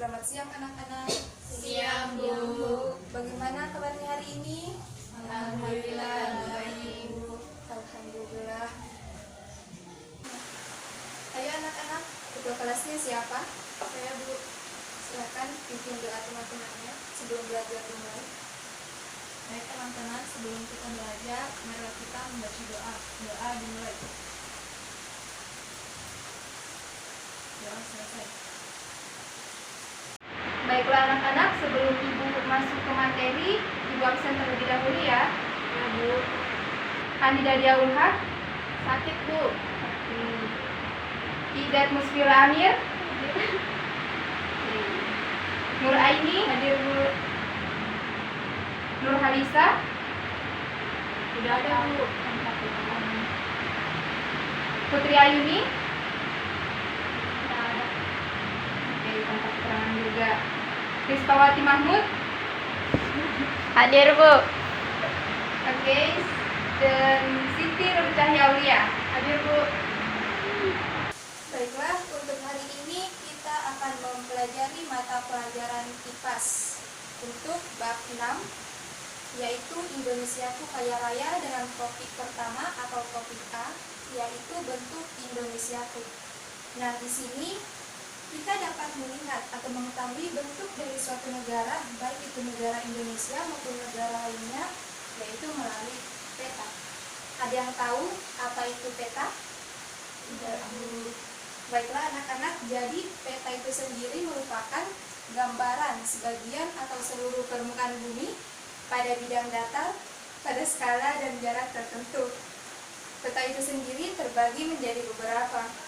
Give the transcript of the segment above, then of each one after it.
Selamat siang anak-anak. Siang, Bu. Bagaimana kabarnya hari ini? Alhamdulillah baik, Bu. Alhamdulillah. Ayo anak-anak, ketua kelasnya siapa? Saya, Bu. Silakan pimpin doa teman-temannya sebelum belajar dimulai. Baik teman-teman, sebelum kita belajar, mari kita membaca doa. Doa dimulai. Doa selesai. Baiklah anak-anak, sebelum ibu masuk ke materi, ibu absen terlebih dahulu ya. Ya, Bu. Anidadia Ulhak, Sakit, Bu. Idat Musfira Amir, Nur Aini, Hadir, Bu. Nur Halisa, Sudah ada, Bu. Putri Ayuni, Tidak ada. oke, tanpa keterangan juga. Rizpawati Mahmud, Hadir, Bu. oke, dan Siti Nur Cahya Aulia. Hadir, Bu. Baiklah, untuk hari ini kita akan mempelajari mata pelajaran IPAS untuk bab 6, yaitu Indonesiaku Kaya Raya, dengan topik pertama atau topik A, yaitu bentuk Indonesiaku. Nah, di sini kita dapat melihat atau mengetahui bentuk dari suatu negara, baik itu negara Indonesia maupun negara lainnya, yaitu melalui peta. Ada yang tahu apa itu peta? Tidak, Bu. Baiklah anak-anak, jadi peta itu sendiri merupakan gambaran sebagian atau seluruh permukaan bumi pada bidang datar, pada skala dan jarak tertentu. Peta itu sendiri terbagi menjadi beberapa.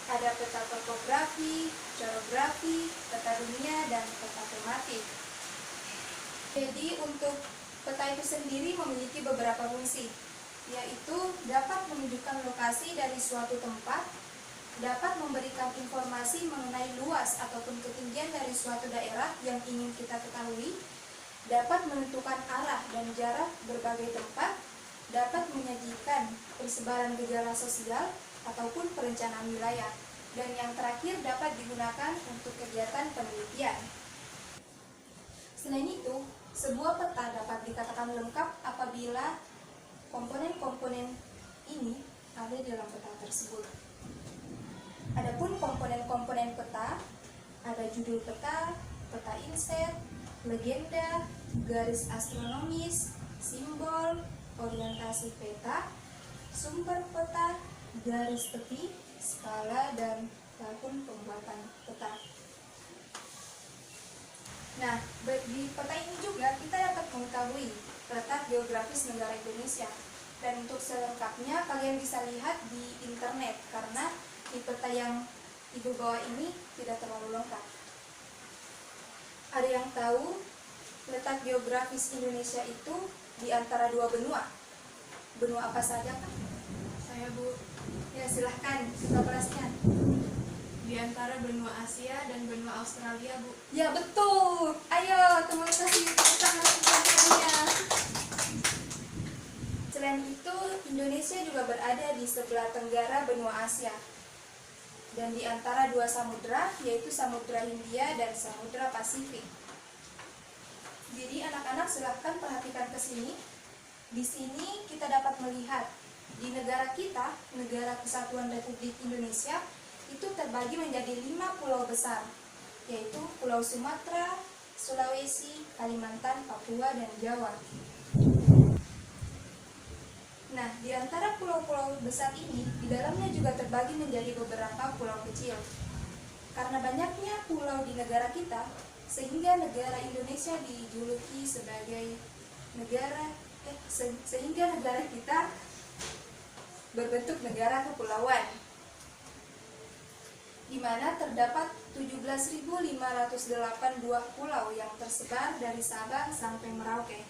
Ada peta topografi, geografi, peta dunia, dan peta tematik. Jadi untuk peta itu sendiri memiliki beberapa fungsi, yaitu dapat menunjukkan lokasi dari suatu tempat, dapat memberikan informasi mengenai luas ataupun ketinggian dari suatu daerah yang ingin kita ketahui, dapat menentukan arah dan jarak berbagai tempat, dapat menyajikan persebaran gejala sosial ataupun perencanaan wilayah, dan yang terakhir dapat digunakan untuk kegiatan penelitian. Selain itu, sebuah peta dapat dikatakan lengkap apabila komponen-komponen ini ada di dalam peta tersebut. Adapun komponen-komponen peta, ada judul peta, peta inset, legenda, garis astronomis, simbol, orientasi peta, sumber peta, garis tepi, skala, dan tahun pembuatan peta. Nah, di peta ini juga kita dapat mengetahui letak geografis negara Indonesia. Dan untuk selengkapnya kalian bisa lihat di internet, karena di peta yang ibu bawa ini tidak terlalu lengkap. Ada yang tahu letak geografis Indonesia itu di antara dua benua? Benua apa saja kan? Saya, Bu. Ya, silahkan, ketua kelasnya. Di antara benua Asia dan benua Australia, Bu. Ya, betul. Ayo, teman kasih tepuk tangan untuk kalian. Selain itu, Indonesia juga berada di sebelah tenggara benua Asia. Dan di antara dua samudra, yaitu Samudra Hindia dan Samudra Pasifik. Jadi anak-anak silahkan perhatikan ke sini. Di sini kita dapat melihat di negara kita, Negara Kesatuan Republik Indonesia, itu terbagi menjadi 5 pulau besar, yaitu Pulau Sumatera, Sulawesi, Kalimantan, Papua, dan Jawa. Nah, di antara pulau-pulau besar ini, di dalamnya juga terbagi menjadi beberapa pulau kecil. Karena banyaknya pulau di negara kita, sehingga negara Indonesia dijuluki sebagai sehingga negara kita berbentuk negara kepulauan, di mana terdapat 17.508 buah pulau yang tersebar dari Sabang sampai Merauke.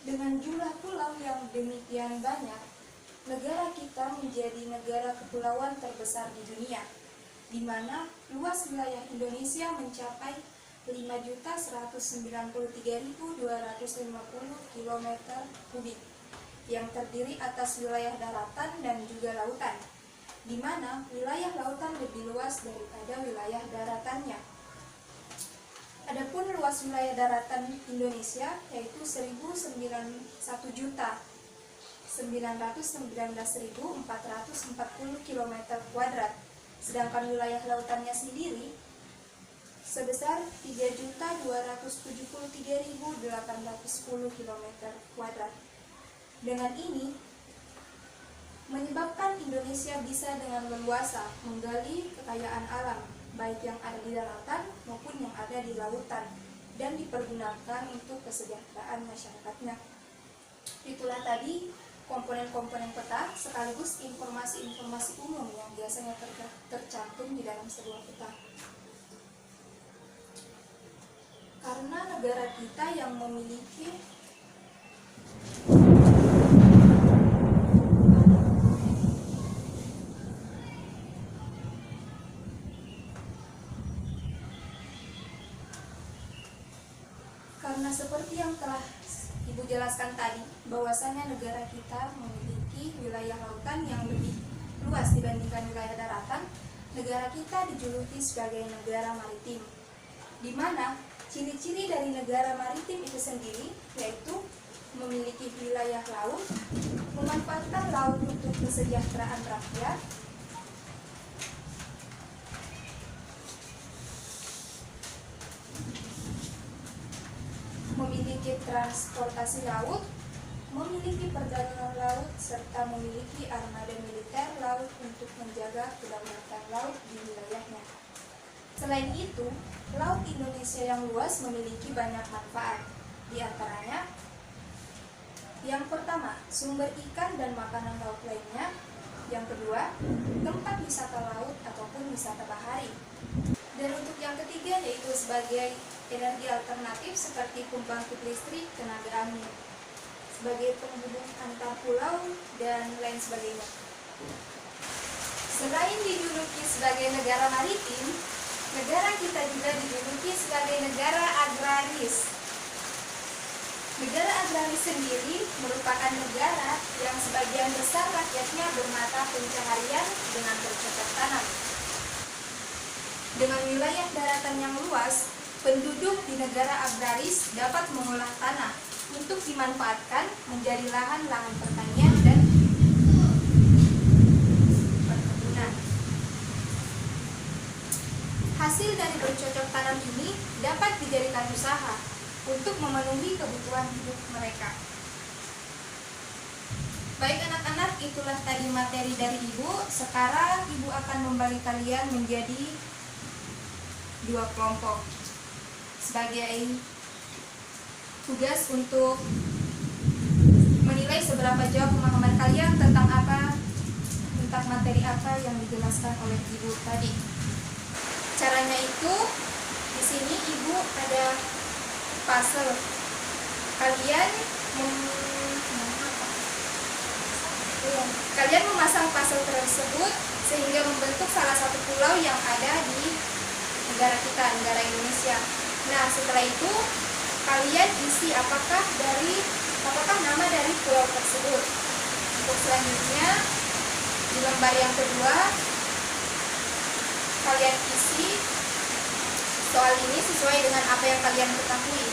Dengan jumlah pulau yang demikian banyak, negara kita menjadi negara kepulauan terbesar di dunia, di mana luas wilayah Indonesia mencapai 5.193.250 km kubik, yang terdiri atas wilayah daratan dan juga lautan, di mana wilayah lautan lebih luas daripada wilayah daratannya. Adapun luas wilayah daratan Indonesia yaitu 1.919.440 km kuadrat, sedangkan wilayah lautannya sendiri sebesar 3.273.810 km kuadrat. Dengan ini menyebabkan Indonesia bisa dengan leluasa menggali kekayaan alam, baik yang ada di daratan maupun yang ada di lautan, dan dipergunakan untuk kesejahteraan masyarakatnya. Itulah tadi komponen-komponen peta sekaligus informasi-informasi umum yang biasanya tercantum di dalam sebuah peta. Karena negara kita yang memiliki Karena seperti yang telah Ibu jelaskan tadi, bahwasanya negara kita memiliki wilayah lautan yang lebih luas dibandingkan wilayah daratan, negara kita dijuluki sebagai negara maritim, di mana ciri-ciri dari negara maritim itu sendiri yaitu memiliki wilayah laut, memanfaatkan laut untuk kesejahteraan rakyat, memiliki transportasi laut, memiliki perdagangan laut, serta memiliki armada militer laut untuk menjaga kedaulatan laut di wilayahnya. Selain itu, laut Indonesia yang luas memiliki banyak manfaat. Di antaranya, yang pertama, sumber ikan dan makanan laut lainnya. Yang kedua, tempat wisata laut ataupun wisata bahari. Dan untuk yang ketiga yaitu sebagai energi alternatif seperti pembangkit listrik tenaga angin, sebagai penghubung antar pulau, dan lain sebagainya. Selain dijuluki sebagai negara maritim, negara kita juga dijuluki sebagai negara agraris. Negara agraris sendiri merupakan negara yang sebagian besar rakyatnya bermata pencaharian dengan bercocok tanam. Dengan wilayah daratan yang luas, penduduk di negara agraris dapat mengolah tanah untuk dimanfaatkan menjadi lahan-lahan pertanian dan perkebunan. Hasil dari bercocok tanam ini dapat dijadikan usaha untuk memenuhi kebutuhan hidup mereka. Baik anak-anak, itulah tadi materi dari Ibu. Sekarang Ibu akan membagi kalian menjadi 2 kelompok sebagai tugas untuk menilai seberapa jauh pemahaman kalian tentang materi apa yang dijelaskan oleh Ibu tadi. Caranya itu, di sini Ibu ada puzzle. Kalian memasang puzzle tersebut sehingga membentuk salah satu pulau yang ada di negara kita, negara Indonesia. Nah, setelah itu kalian isi apakah nama dari pulau tersebut. Untuk selanjutnya di lembar yang kedua kalian isi soal ini sesuai dengan apa yang kalian ketahui.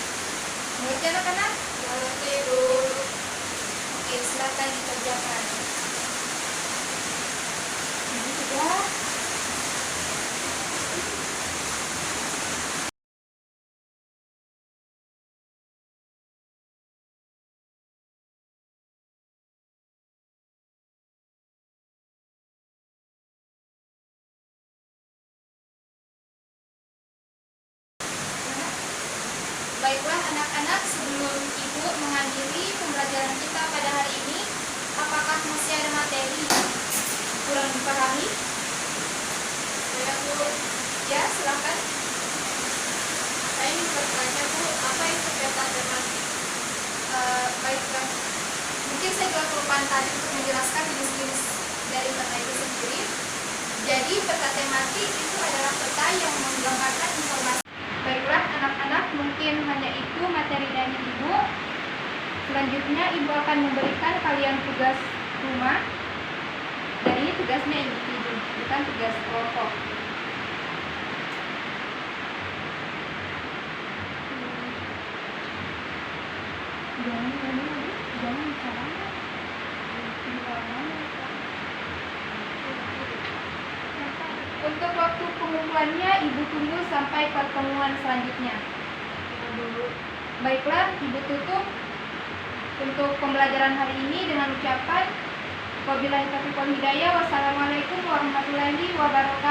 Mengerti anak-anak? Mengerti, Bu. Oke, silakan dikerjakan. Ini sudah. Baiklah anak-anak, sebelum Ibu mengakhiri pembelajaran kita pada hari ini, apakah masih ada materi kurang dipahami? Ya, Bu. Ya, silakan. Saya ingin bertanya, Bu, apa itu peta tematik? Baiklah. Mungkin saya juga kelupaan tadi untuk menjelaskan jenis-jenis dari peta itu sendiri. Jadi, peta tematik itu adalah peta yang menggambarkan informasi. Baiklah anak-anak, mungkin hanya itu materi dari Ibu. Selanjutnya Ibu akan memberikan kalian tugas rumah. Dan ini tugasnya individu, bukan tugas kelompok. Jangan bicara. Untuk waktu pengumpulannya, Ibu tunggu sampai pertemuan selanjutnya. Baiklah, Ibu tutup untuk pembelajaran hari ini dengan ucapan wabillahi taufiq wal hidayah. Wassalamualaikum warahmatullahi wabarakatuh.